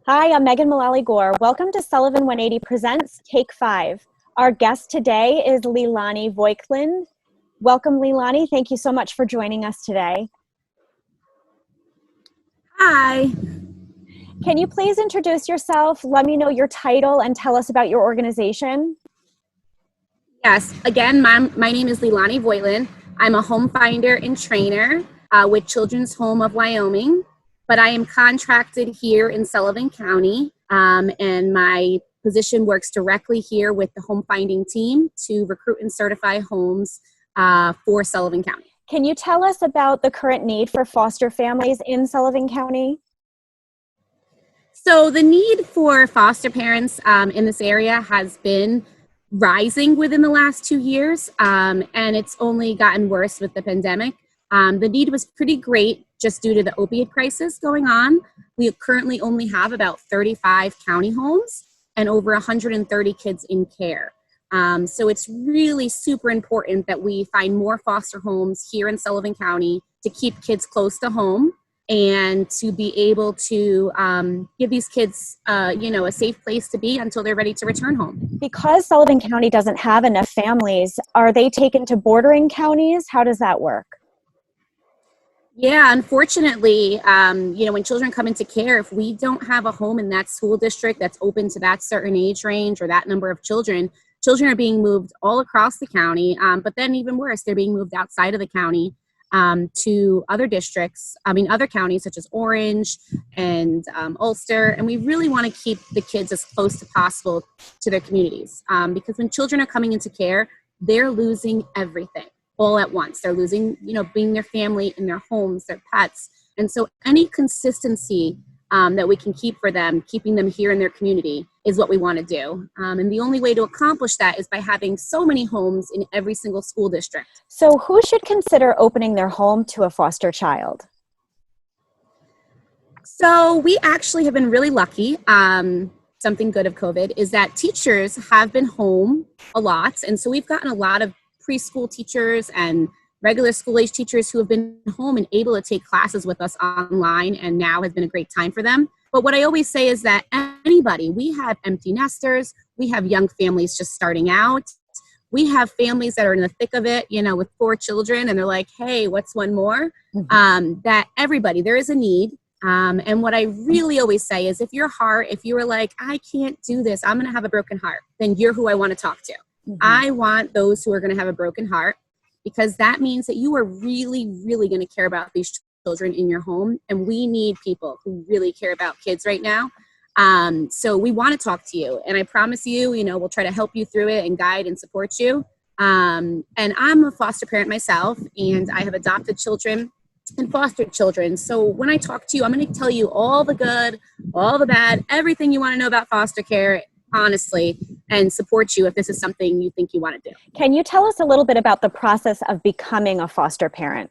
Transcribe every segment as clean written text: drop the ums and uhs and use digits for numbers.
Hi, I'm Megan Mullally-Gore. Welcome to Sullivan 180 Presents Take 5. Our guest today is Leelani Voigtland. Welcome, Leelani. Thank you so much for joining us today. Hi. Can you please introduce yourself, let me know your title, and tell us about your organization? Yes, again, my name is Leelani Voigtland. I'm a home finder and trainer with Children's Home of Wyoming, but I am contracted here in Sullivan County, and my position works directly here with the home finding team to recruit and certify homes for Sullivan County. Can you tell us about the current need for foster families in Sullivan County? So the need for foster parents in this area has been rising within the last 2 years, and it's only gotten worse with the pandemic. The need was pretty great just due to the opioid crisis going on. We currently only have about 35 county homes and over 130 kids in care. So it's really super important that we find more foster homes here in Sullivan County to keep kids close to home and to be able to give these kids, a safe place to be until they're ready to return home. Because Sullivan County doesn't have enough families, are they taken to bordering counties? How does that work? Yeah, unfortunately, when children come into care, if we don't have a home in that school district that's open to that certain age range or that number of children are being moved all across the county. But then even worse, they're being moved outside of the county to other other counties such as Orange and Ulster. And we really want to keep the kids as close as possible to their communities because when children are coming into care, they're losing everything all at once. They're losing, being their family and their homes, their pets. And so any consistency that we can keep for them, keeping them here in their community is what we want to do. And the only way to accomplish that is by having so many homes in every single school district. So who should consider opening their home to a foster child? So we actually have been really lucky. Something good of COVID is that teachers have been home a lot. And so we've gotten a lot of preschool teachers and regular school age teachers who have been home and able to take classes with us online, and now has been a great time for them. But what I always say is that we have empty nesters, we have young families just starting out, we have families that are in the thick of it, with 4 children, and they're like, hey, what's one more? Mm-hmm. That everybody, there is a need. And what I really always say is if you were like, I can't do this, I'm going to have a broken heart, then you're who I want to talk to. Mm-hmm. I want those who are going to have a broken heart, because that means that you are really, really going to care about these children in your home. And we need people who really care about kids right now. So we want to talk to you. And I promise you, we'll try to help you through it and guide and support you. And I'm a foster parent myself, and I have adopted children and foster children. So when I talk to you, I'm going to tell you all the good, all the bad, everything you want to know about foster care, honestly, and support you if this is something you think you want to do. Can you tell us a little bit about the process of becoming a foster parent?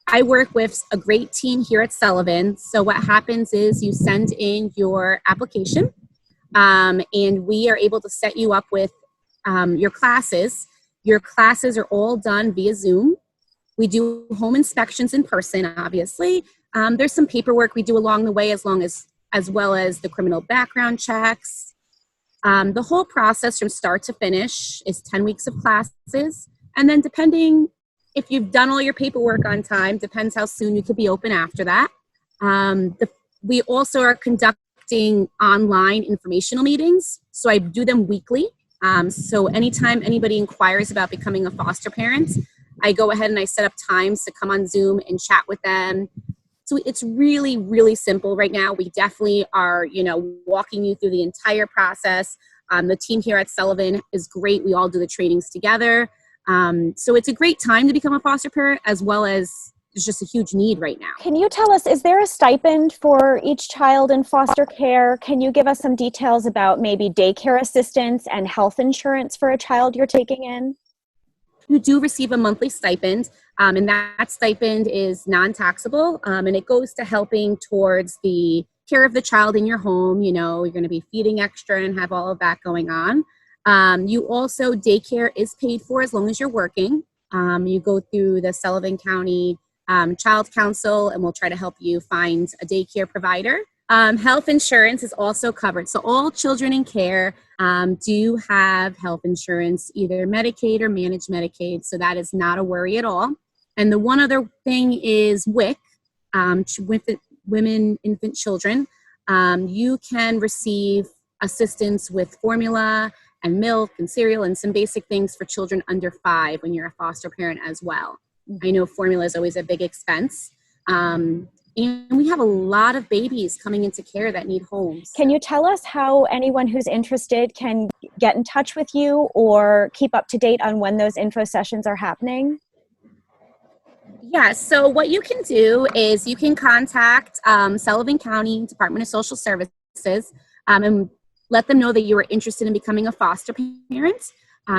I work with a great team here at Sullivan. So what happens is you send in your application, and we are able to set you up with your classes. Your classes are all done via Zoom. We do home inspections in person, obviously. There's some paperwork we do along the way as well as the criminal background checks. The whole process from start to finish is 10 weeks of classes. And then depending if you've done all your paperwork on time, depends how soon you could be open after that. We also are conducting online informational meetings. So I do them weekly. So anytime anybody inquires about becoming a foster parent, I go ahead and I set up times to come on Zoom and chat with them. So it's really, really simple right now. We definitely are, walking you through the entire process. The team here at Sullivan is great. We all do the trainings together. So it's a great time to become a foster parent, as well as there's just a huge need right now. Can you tell us, is there a stipend for each child in foster care? Can you give us some details about maybe daycare assistance and health insurance for a child you're taking in? You do receive a monthly stipend, and that stipend is non-taxable, and it goes to helping towards the care of the child in your home. You're going to be feeding extra and have all of that going on. You also, daycare is paid for as long as you're working. You go through the Sullivan County Child Council, and we'll try to help you find a daycare provider. Health insurance is also covered. So all children in care do have health insurance, either Medicaid or managed Medicaid. So that is not a worry at all. And the one other thing is WIC, women, infant children. You can receive assistance with formula and milk and cereal and some basic things for children under 5 when you're a foster parent as well. I know formula is always a big expense. And we have a lot of babies coming into care that need homes. Can you tell us how anyone who's interested can get in touch with you or keep up to date on when those info sessions are happening? Yeah, so what you can do is you can contact Sullivan County Department of Social Services and let them know that you are interested in becoming a foster parent.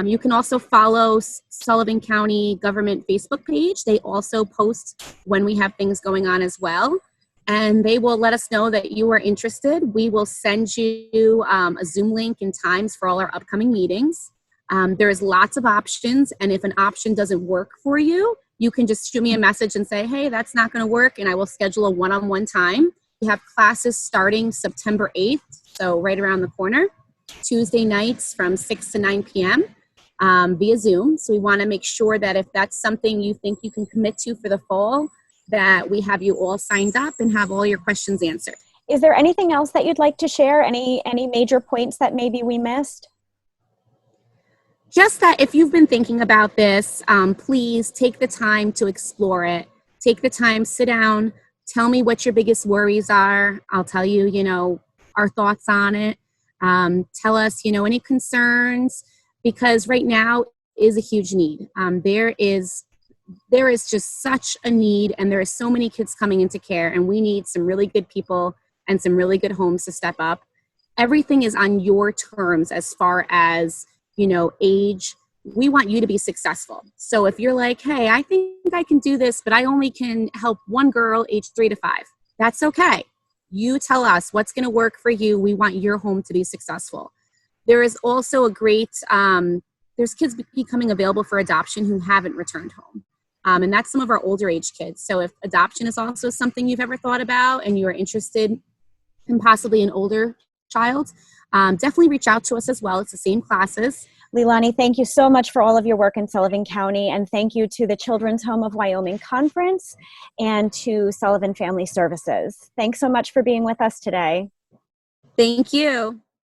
You can also follow Sullivan County government Facebook page. They also post when we have things going on as well. And they will let us know that you are interested. We will send you a Zoom link and times for all our upcoming meetings. There's lots of options. And if an option doesn't work for you, you can just shoot me a message and say, hey, that's not going to work. And I will schedule a one-on-one time. We have classes starting September 8th, so right around the corner. Tuesday nights from 6 to 9 p.m. Via Zoom. So we want to make sure that if that's something you think you can commit to for the fall, that we have you all signed up and have all your questions answered. Is there anything else that you'd like to share? Any major points that maybe we missed? Just that if you've been thinking about this, please take the time to explore it. Take the time, sit down, tell me what your biggest worries are. I'll tell you, our thoughts on it. Tell us, any concerns, because right now is a huge need. There is just such a need, and there are so many kids coming into care, and we need some really good people and some really good homes to step up. Everything is on your terms as far as, age. We want you to be successful. So if you're like, hey, I think I can do this, but I only can help one girl age 3 to 5, that's okay. You tell us what's going to work for you. We want your home to be successful. There is also a great, there's kids becoming available for adoption who haven't returned home. And that's some of our older age kids. So if adoption is also something you've ever thought about and you are interested in possibly an older child, definitely reach out to us as well. It's the same classes. Leelani, thank you so much for all of your work in Sullivan County, and thank you to the Children's Home of Wyoming Conference and to Sullivan Family Services. Thanks so much for being with us today. Thank you.